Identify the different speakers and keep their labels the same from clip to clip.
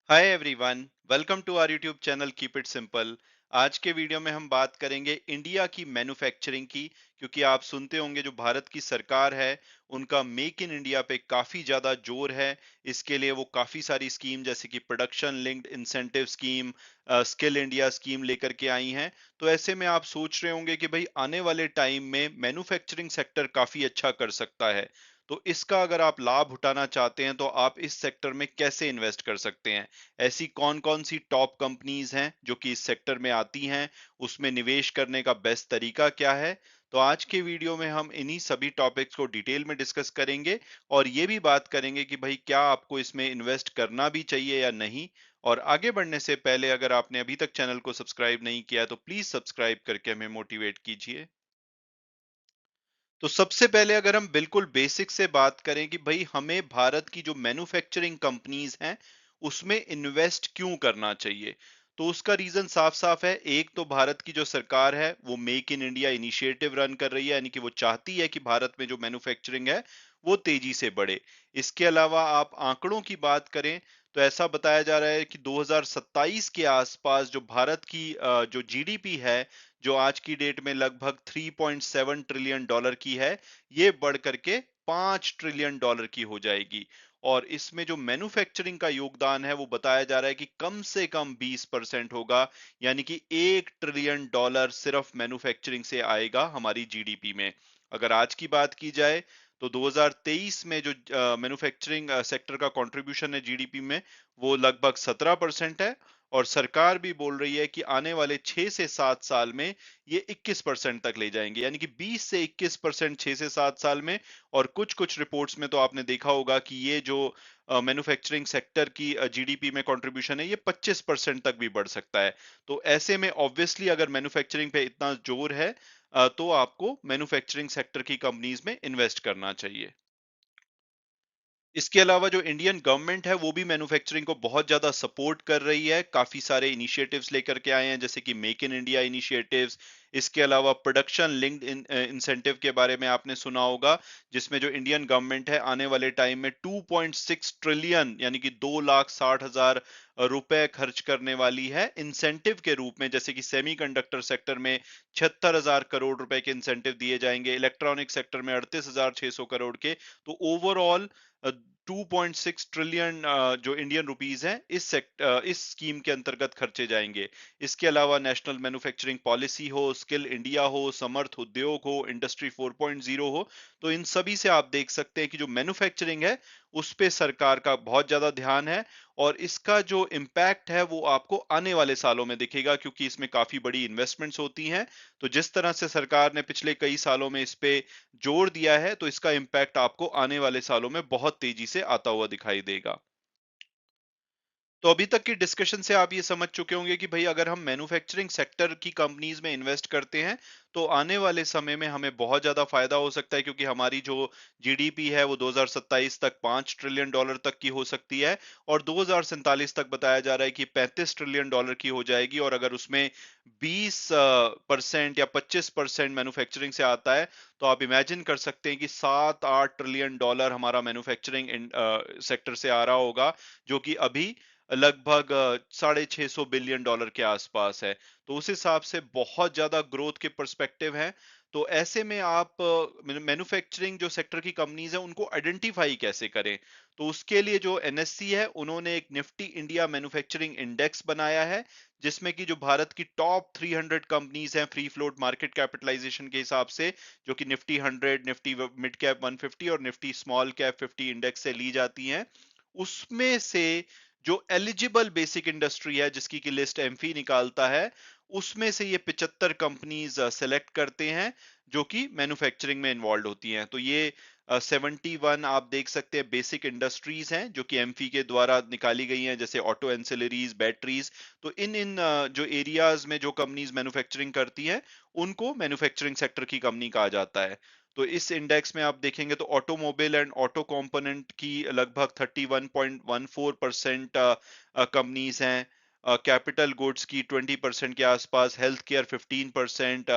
Speaker 1: Hi everyone, welcome to our YouTube channel keep it simple. आज के video में हम बात करेंगे इंडिया की मैन्युफैक्चरिंग की। क्योंकि आप सुनते होंगे जो भारत की सरकार है उनका मेक इन इंडिया पे काफी ज्यादा जोर है। इसके लिए वो काफी सारी स्कीम जैसे कि production linked incentive scheme, skill India scheme लेकर के आई हैं। तो ऐसे में आप सोच रहे होंगे कि भाई आने वाले टाइम में मैन्युफैक्चरिंग सेक्टर काफी अच्छा कर सकता है। तो इसका अगर आप लाभ उठाना चाहते हैं तो आप इस सेक्टर में कैसे इन्वेस्ट कर सकते हैं। ऐसी कौन-कौन सी टॉप कंपनीज हैं जो कि इस सेक्टर में आती हैं, उसमें निवेश करने का बेस्ट तरीका क्या है? तो आज के वीडियो में हम इन्हीं सभी टॉपिक्स को डिटेल में डिस्कस करेंगे और ये भी बात करेंगे कि भाई क्या आपको इसमें इन्वेस्ट करना भी चाहिए या नहीं। और आगे बढ़ने से पहले अगर आपने अभी तक चैनल को सब्सक्राइब नहीं किया है तो प्लीज सब्सक्राइब करके हमें मोटिवेट कीजिए। तो सबसे पहले अगर हम बिल्कुल बेसिक से बात करें कि भाई हमें भारत की जो मैन्युफैक्चरिंग कंपनीज हैं उसमें इन्वेस्ट क्यों करना चाहिए, तो उसका रीजन साफ साफ है। एक तो भारत की जो सरकार है वो make in India initiative run कर रही है, यानी कि वो चाहती है कि भारत में जो मैन्युफैक्चरिंग है वो तेजी से बढ़े। इसके अलावा आप आंकड़ों की बात करें तो ऐसा बताया जा रहा है कि 2027 के आसपास जो भारत की जो जीडीपी है, जो आज की डेट में लगभग 3.7 ट्रिलियन डॉलर की है, ये बढ़ करके 5 ट्रिलियन डॉलर की हो जाएगी। और इसमें जो मैन्युफैक्चरिंग का योगदान है वो बताया जा रहा है कि कम से कम 20% होगा। यानी कि 1 ट्रिलियन डॉलर सिर्फ मैन्युफैक्चरिंग से आएगा हमारी जीडीपी में। अगर आज की बात की जाए तो 2023 में जो मैन्युफैक्चरिंग सेक्टर का कंट्रीब्यूशन है जीडीपी में वो लगभग 17% है। और सरकार भी बोल रही है कि आने वाले 6 से 7 साल में ये 21% तक ले जाएंगे, यानी कि 20 से 21% 6 से 7 साल में। और कुछ कुछ रिपोर्ट्स में तो आपने देखा होगा कि ये जो मैन्युफैक्चरिंग सेक्टर की जीडीपी में कंट्रीब्यूशन है ये 25% तक भी बढ़ सकता है। तो ऐसे में ऑब्वियसली अगर मैन्युफैक्चरिंग पे इतना जोर है तो आपको मैन्युफैक्चरिंग सेक्टर की कंपनीज में इन्वेस्ट करना चाहिए। इसके अलावा जो इंडियन गवर्नमेंट है वो भी मैन्युफैक्चरिंग को बहुत ज्यादा सपोर्ट कर रही है, काफी सारे इनिशिएटिव्स लेकर के आए हैं जैसे कि मेक इन इंडिया इनिशिएटिव्स। इसके अलावा प्रोडक्शन लिंक्ड इंसेंटिव के बारे में आपने सुना होगा, जिसमें जो इंडियन गवर्नमेंट है आने वाले टाइम में 2.6 ट्रिलियन यानी कि 2,60,000 रुपए खर्च करने वाली है इंसेंटिव के रूप में। जैसे कि सेमीकंडक्टर सेक्टर में 76,000 करोड़ रुपए के इंसेंटिव दिए जाएंगे, इलेक्ट्रॉनिक सेक्टर में 38,600 करोड़ के। तो ओवरऑल 2.6 ट्रिलियन जो इंडियन रुपीस हैं इस स्कीम के अंतर्गत खर्चे जाएंगे। इसके अलावा नेशनल मैन्युफैक्चरिंग पॉलिसी हो, स्किल इंडिया हो, समर्थ उद्योग हो, इंडस्ट्री 4.0 हो, तो इन सभी से आप देख सकते हैं कि जो मैन्युफैक्चरिंग है उस पे सरकार का बहुत ज्यादा ध्यान है। और इसका जो इम्पैक्ट है वो आपको आने वाले सालों में दिखेगा, क्योंकि इसमें काफी बड़ी इन्वेस्टमेंट्स होती हैं। तो जिस तरह से सरकार ने पिछले कई सालों में इस पे जोर दिया है तो इसका इम्पैक्ट आपको आने वाले सालों में बहुत तेजी से आता हुआ दिखाई देगा। तो अभी तक की डिस्कशन से आप ये समझ चुके होंगे कि भाई अगर हम मैन्युफैक्चरिंग सेक्टर की कंपनीज में इन्वेस्ट करते हैं तो आने वाले समय में हमें बहुत ज्यादा फायदा हो सकता है, क्योंकि हमारी जो जीडीपी है वो 2027 तक 5 ट्रिलियन डॉलर तक की हो सकती है। और 2047 तक बताया जा रहा है कि 35 ट्रिलियन डॉलर की हो जाएगी। और अगर उसमें 20% या 25% मैन्युफैक्चरिंग से आता है तो आप इमेजिन कर सकते हैं कि 7-8 ट्रिलियन डॉलर हमारा मैन्युफैक्चरिंग सेक्टर से आ रहा होगा, जो कि अभी लगभग 650 बिलियन डॉलर के आसपास है। तो उस हिसाब से बहुत ज्यादा ग्रोथ के पर्सपेक्टिव है। तो ऐसे में आप मैन्युफैक्चरिंग जो सेक्टर की कंपनीज है उनको आइडेंटिफाई कैसे करें। तो उसके लिए जो एनएससी है उन्होंने एक निफ्टी इंडिया मैन्युफैक्चरिंग इंडेक्स बनाया है, जिसमें कि जो भारत की टॉप 300 कंपनीज हैं फ्री फ्लोट मार्केट कैपिटलाइजेशन के हिसाब से, जो कि निफ्टी 100, निफ्टी मिड कैप 150 और निफ्टी स्मॉल कैप 50 इंडेक्स से ली जाती हैं, उसमें से जो एलिजिबल बेसिक इंडस्ट्री है जिसकी की लिस्ट एमफी निकालता है, उसमें से ये 75 कंपनीज सेलेक्ट करते हैं जो कि मैन्युफैक्चरिंग में इन्वॉल्व होती हैं। तो ये 71 आप देख सकते हैं बेसिक इंडस्ट्रीज हैं जो कि एमफी के द्वारा निकाली गई हैं, जैसे ऑटो एंसिलरीज, बैटरीज। तो इन इन जो एरियाज में जो कंपनीज मैन्युफैक्चरिंग करती हैं उनको मैन्युफैक्चरिंग सेक्टर की कंपनी कहा जाता है। तो इस इंडेक्स में आप देखेंगे तो ऑटोमोबाइल एंड ऑटो कंपोनेंट की लगभग 31.14% कंपनीज हैं। कैपिटल गुड्स की 20% के आसपास, health care 15%,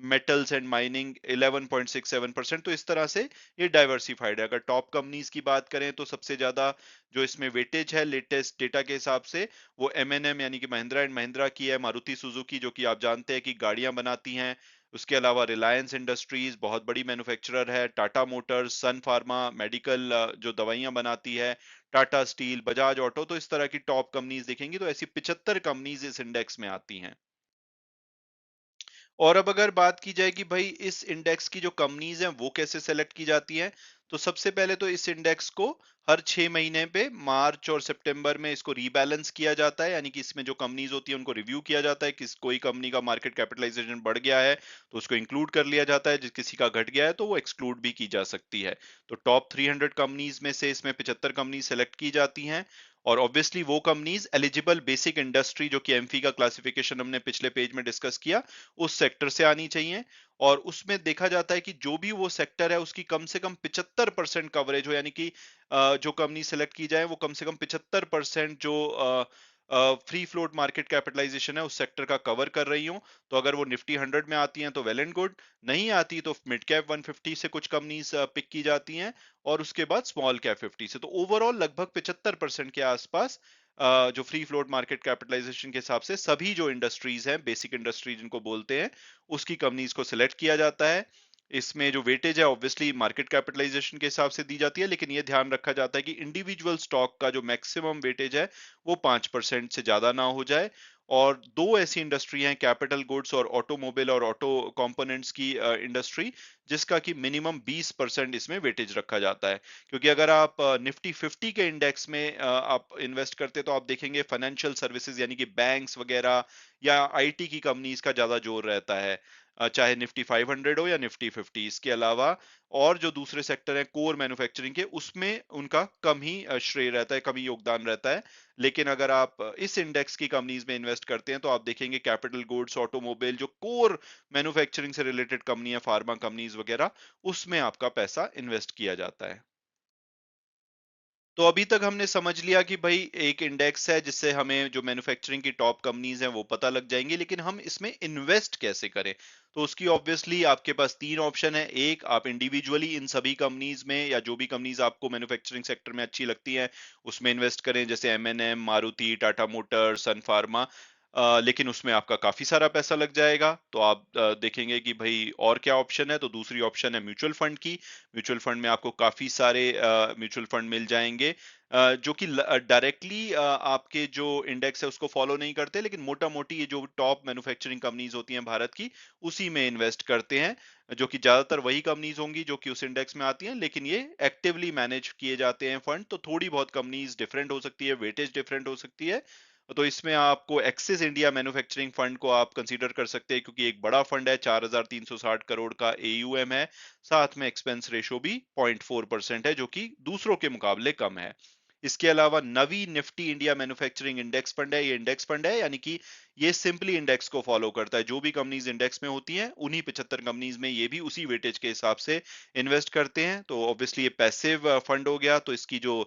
Speaker 1: metals and mining 11.67%। तो इस तरह से ये डाइवर्सिफाइड है। अगर टॉप कंपनीज की बात करें तो सबसे ज्यादा जो इसमें वेटेज है लेटेस्ट डेटा के हिसाब से, वो एमएनएम यानी कि महिंद्रा एंड महिंद्रा की है, मारुति सुजुकी जो कि आप जानते हैं कि गाड़ियां बनाती हैं, उसके अलावा रिलायंस इंडस्ट्रीज बहुत बड़ी मैन्युफैक्चरर है, टाटा मोटर्स, सन फार्मा मेडिकल जो दवाइयां बनाती है, टाटा स्टील, बजाज ऑटो। तो इस तरह की टॉप कंपनीज दिखेंगी, तो ऐसी 75 कंपनीज इस इंडेक्स में आती हैं। और अब अगर बात की जाए कि भाई इस इंडेक्स की जो कंपनीज हैं वो कैसे सेलेक्ट की जाती हैं, तो सबसे पहले तो इस इंडेक्स को हर 6 महीने पे मार्च और सितंबर में इसको रीबैलेंस किया जाता है, यानी कि इसमें जो कंपनीज होती है उनको रिव्यू किया जाता है, किस कोई कंपनी का मार्केट कैपिटलाइजेशन बढ़ गया है तो उसको इंक्लूड कर लिया जाता है, जिस किसी का घट गया है तो वो एक्सक्लूड भी की जा सकती है। तो टॉप 300 कंपनीज में से इसमें 75 कंपनी सेलेक्ट की जाती हैं, और ऑब्वियसली वो कंपनीज एलिजिबल बेसिक इंडस्ट्री जो कि एमफी का क्लासिफिकेशन हमने पिछले पेज में डिस्कस किया, उस सेक्टर से आनी चाहिए। और उसमें देखा जाता है कि जो भी वो सेक्टर है उसकी कम से कम 75% कवरेज हो, यानी कि जो कंपनी सेलेक्ट की जाए वो कम से कम 75% जो फ्री फ्लोट मार्केट कैपिटलाइजेशन है उस सेक्टर का कवर कर रही हो। तो अगर वो निफ्टी 100 में आती हैं तो वेल एंड गुड, नहीं आती तो मिड कैप 150 से कुछ कंपनीज पिक की जाती हैं, और उसके बाद स्मॉल कैप 50 से। तो ओवरऑल लगभग 75% के आसपास जो फ्री फ्लोट मार्केट कैपिटलाइजेशन के हिसाब से सभी जो इंडस्ट्रीज हैं, बेसिक इंडस्ट्रीज जिनको बोलते हैं, उसकी कंपनीज को सिलेक्ट किया जाता है। इसमें जो वेटेज है ऑब्वियसली मार्केट कैपिटलाइजेशन के हिसाब से दी जाती है, लेकिन ये ध्यान रखा जाता है कि इंडिविजुअल स्टॉक का जो मैक्सिमम वेटेज है वो 5% से ज्यादा ना हो जाए। और दो ऐसी इंडस्ट्री हैं, कैपिटल गुड्स और ऑटोमोबाइल और ऑटो कंपोनेंट्स की इंडस्ट्री, जिसका कि मिनिमम 20% इसमें वेटेज रखा जाता है। क्योंकि अगर आप निफ्टी 50 के इंडेक्स में आप इन्वेस्ट करते हैं तो आप देखेंगे फाइनेंशियल सर्विसेज यानी कि बैंक्स वगैरह या आईटी की कंपनीज का ज्यादा जोर रहता है, चाहे निफ्टी 500 हो या निफ्टी 50। इसके अलावा और जो दूसरे सेक्टर हैं कोर मैन्युफैक्चरिंग के, उसमें उनका कम ही श्रेय रहता है, कम ही योगदान रहता है। लेकिन अगर आप इस इंडेक्स की कंपनीज में इन्वेस्ट करते हैं तो आप देखेंगे कैपिटल गुड्स, ऑटोमोबाइल, जो कोर मैन्युफैक्चरिंग से रिलेटेड कंपनी है, फार्मा कंपनीज वगैरह, उसमें आपका पैसा इन्वेस्ट किया जाता है। तो अभी तक हमने समझ लिया कि भाई एक इंडेक्स है जिससे हमें जो मैन्युफैक्चरिंग की टॉप कंपनीज हैं वो पता लग जाएंगी, लेकिन हम इसमें इन्वेस्ट कैसे करें? तो उसकी ऑब्वियसली आपके पास तीन ऑप्शन है। एक, आप इंडिविजुअली इन सभी कंपनीज में या जो भी कंपनीज आपको मैन्युफैक्चरिंग सेक्टर में अच्छी लगती हैं उसमें इन्वेस्ट करें, जैसे एमएनएम, मारुति, टाटा मोटर, सन फार्मा। लेकिन उसमें आपका काफी सारा पैसा लग जाएगा। तो आप देखेंगे कि भाई और क्या ऑप्शन है, तो दूसरी ऑप्शन है म्यूचुअल फंड की। म्यूचुअल फंड में आपको काफी सारे म्यूचुअल फंड मिल जाएंगे, जो कि डायरेक्टली आपके जो इंडेक्स है उसको फॉलो नहीं करते, लेकिन मोटा मोटी ये जो टॉप मैन्युफैक्चरिंग कंपनीज होती हैं भारत की, उसी में इन्वेस्ट करते हैं, जो कि ज्यादातर वही कंपनीज होंगी जो कि उस इंडेक्स में आती हैं, लेकिन ये एक्टिवली मैनेज किए जाते हैं फंड। तो थोड़ी बहुत कंपनीज डिफरेंट हो सकती है, वेटेज डिफरेंट हो सकती है। तो इसमें आपको एक्सिस इंडिया मैन्युफैक्चरिंग फंड को आप कंसीडर कर सकते हैं, क्योंकि एक बड़ा फंड है, 4360 करोड़ का एयूएम है, साथ में एक्सपेंस रेशो भी 0.4% है, जो कि दूसरों के मुकाबले कम है। इसके अलावा Navi Nifty India manufacturing index fund है। ये इंडेक्स फंड है, यानी कि ये सिंपली इंडेक्स को फॉलो करता है, जो भी कंपनीज इंडेक्स में होती हैं उन्हीं 75 कंपनीज में ये भी उसी वेटेज के हिसाब से इन्वेस्ट करते हैं। तो ऑब्वियसली ये पैसिव फंड हो गया, तो इसकी जो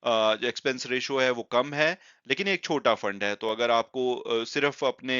Speaker 1: एक्सपेंस रेशो है वो कम है, लेकिन एक छोटा फंड है। तो अगर आपको सिर्फ अपने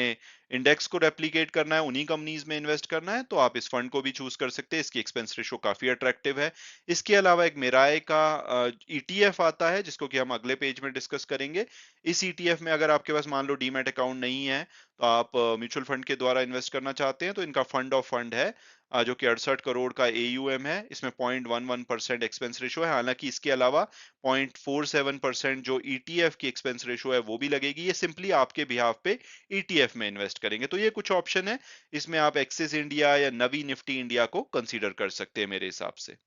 Speaker 1: इंडेक्स को रेप्लिकेट करना है, उन्हीं कंपनीज में इन्वेस्ट करना है, तो आप इस फंड को भी चूज कर सकते हैं। इसकी एक्सपेंस रेशो काफी अट्रैक्टिव है। इसके अलावा एक मिराय का ईटीएफ आता है, जिसको कि हम अगले पेज में डिस्कस करेंगे। इस ईटीएफ में अगर आपके पास मान लो डीमैट अकाउंट नहीं है, तो आप म्यूचुअल फंड के द्वारा इन्वेस्ट करना चाहते हैं, तो इनका फंड ऑफ फंड है, जो कि 68 करोड़ का एयूएम है। इसमें 0.11% एक्सपेंस रेशो है। हालांकि इसके अलावा 0.47% जो ईटीएफ की एक्सपेंस रेशो है वो भी लगेगी। ये सिंपली आपके बिहाफ पे ईटीएफ में इन्वेस्ट करेंगे। तो ये कुछ ऑप्शन है, इसमें आप एक्सिस इंडिया या नवी निफ्टी इंडिया को कंसीडर कर सकते हैं मेरे हिसाब से।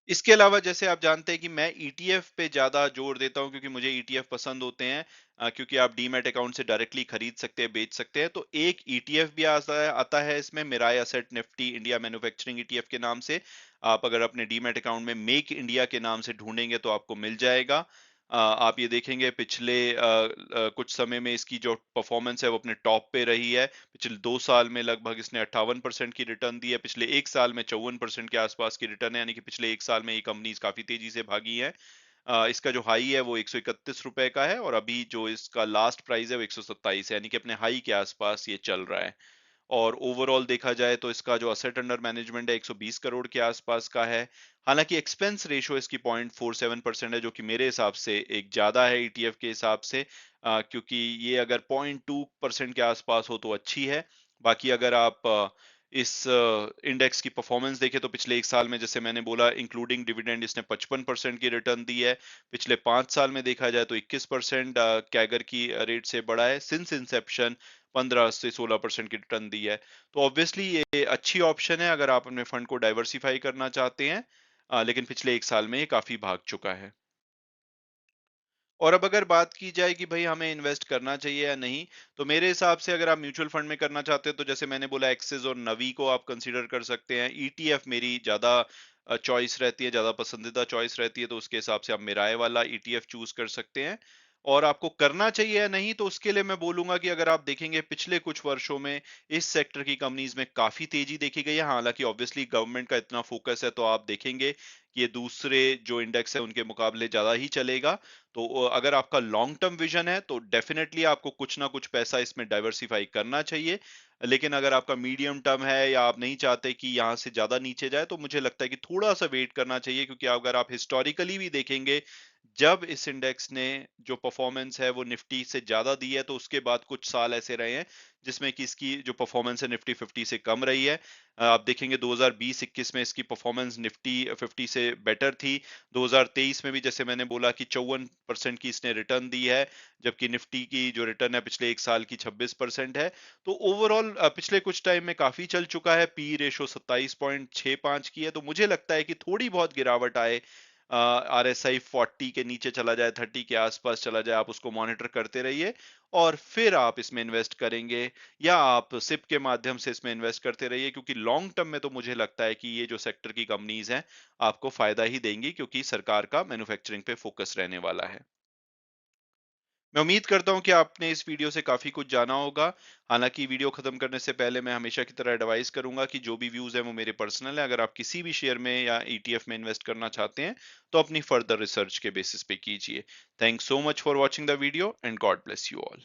Speaker 1: इसके अलावा जैसे आप जानते हैं कि मैं ईटीएफ पे ज्यादा जोर देता हूं, क्योंकि मुझे ईटीएफ पसंद होते हैं, क्योंकि आप डीमैट अकाउंट से डायरेक्टली खरीद सकते हैं, बेच सकते हैं। तो एक ईटीएफ भी आता है इसमें, Mirae asset Nifty India manufacturing ETF के नाम से। आप अगर अपने डीमैट अकाउंट में मेक इंडिया के नाम से ढूंढेंगे तो आपको मिल जाएगा। आप ये देखेंगे पिछले कुछ समय में इसकी जो परफॉर्मेंस है वो अपने टॉप पे रही है। पिछले 2 साल में लगभग इसने 58% की रिटर्न दी है, पिछले एक साल में 54% के आसपास की रिटर्न है, यानी कि पिछले एक साल में ये कंपनीज काफी तेजी से भागी है। इसका जो हाई है वो ₹131 का है और अभी जो इसका लास्ट प्राइस है वो 127 है, यानी कि अपने हाई के आसपास ये चल रहा है। और ओवरऑल देखा जाए तो इसका जो असेट अंडर मैनेजमेंट है 120 करोड़ के आसपास का है। हालाँकि एक्सपेंस रेशियो इसकी 0.47% है, जो कि मेरे हिसाब से एक ज़्यादा है ईटीएफ के हिसाब से, क्योंकि ये अगर 0.2% के आसपास हो तो अच्छी है। बाकी अगर आप इस इंडेक्स की परफॉर्मेंस देखें तो पिछले 1 साल में जैसे मैंने बोला इंक्लूडिंग डिविडेंड इसने 55% की रिटर्न दी है। पिछले 5 साल में देखा जाए तो 21% कैगर की रेट से बढ़ा है। सिंस इंसेप्शन 15 से 16% की रिटर्न दी है। तो ऑब्वियसली ये अच्छी ऑप्शन है अगर आप अपने फंड को डाइवर्सिफाई करना चाहते हैं, लेकिन पिछले 1 साल में ये काफ़ी भाग चुका है। और अब अगर बात की जाए कि भई हमें इन्वेस्ट करना चाहिए या नहीं, तो मेरे हिसाब से अगर आप म्यूचुअल फंड में करना चाहते हो तो जैसे मैंने बोला एक्सिस और नवी को आप कंसीडर कर सकते हैं। ईटीएफ मेरी ज़्यादा चॉइस रहती है, ज़्यादा पसंदीदा चॉइस रहती है, तो उसके हिसाब से आप मिराय वाला ईटीएफ चूज़ कर सकते हैं। और आपको करना चाहिए या नहीं, तो उसके लिए मैं बोलूँगा कि अगर आप देखेंगे पिछले कुछ वर्षों में इस सेक्टर की कंपनीज़ में काफ़ी तेज़ी देखी गई है। हालाँकि ऑब्वियसली गवर्नमेंट का इतना फ़ोकस है तो आप देखेंगे कि ये दूसरे जो इंडेक्स है उनके मुकाबले ज़्यादा ही चलेगा। तो अगर आपका लॉन्ग टर्म विजन है तो डेफिनेटली आपको कुछ ना कुछ पैसा इसमें डाइवर्सिफाई करना चाहिए। लेकिन अगर आपका मीडियम टर्म है या आप नहीं चाहते कि यहाँ से ज़्यादा नीचे जाए, तो मुझे लगता है कि थोड़ा-सा वेट करना चाहिए, क्योंकि अगर आप हिस्टोरिकली भी देखेंगे, जब इस इंडेक्स ने जो परफॉर्मेंस है वो निफ्टी से ज़्यादा दी है, तो उसके बाद कुछ साल ऐसे रहे हैं जिसमें कि इसकी जो परफॉर्मेंस है निफ्टी 50 से कम रही है। आप देखेंगे 2020-21 में इसकी परफॉर्मेंस निफ्टी 50 से बेटर थी। 2023 में भी जैसे मैंने बोला कि 54% की इसने रिटर्न दी है, जबकि निफ्टी की जो रिटर्न है पिछले 1 साल की 26% है। तो ओवरऑल पिछले कुछ टाइम में काफ़ी चल चुका है, पी रेशो 27.65 की है, तो मुझे लगता है कि थोड़ी बहुत गिरावट आए, आरएसआई 40 के नीचे चला जाए, 30 के आसपास चला जाए, आप उसको मॉनिटर करते रहिए और फिर आप इसमें इन्वेस्ट करेंगे, या आप सिप के माध्यम से इसमें इन्वेस्ट करते रहिए, क्योंकि लॉन्ग टर्म में तो मुझे लगता है कि ये जो सेक्टर की कंपनीज हैं आपको फायदा ही देंगी, क्योंकि सरकार का मैन्युफैक्चरिंग पे फोकस रहने वाला है। मैं उम्मीद करता हूँ कि आपने इस वीडियो से काफी कुछ जाना होगा। हालांकि वीडियो खत्म करने से पहले मैं हमेशा की तरह एडवाइस करूंगा कि जो भी व्यूज है वो मेरे पर्सनल है। अगर आप किसी भी शेयर में या ईटीएफ में इन्वेस्ट करना चाहते हैं तो अपनी फर्दर रिसर्च के बेसिस पे कीजिए। Thanks so much for watching the video and God bless you all.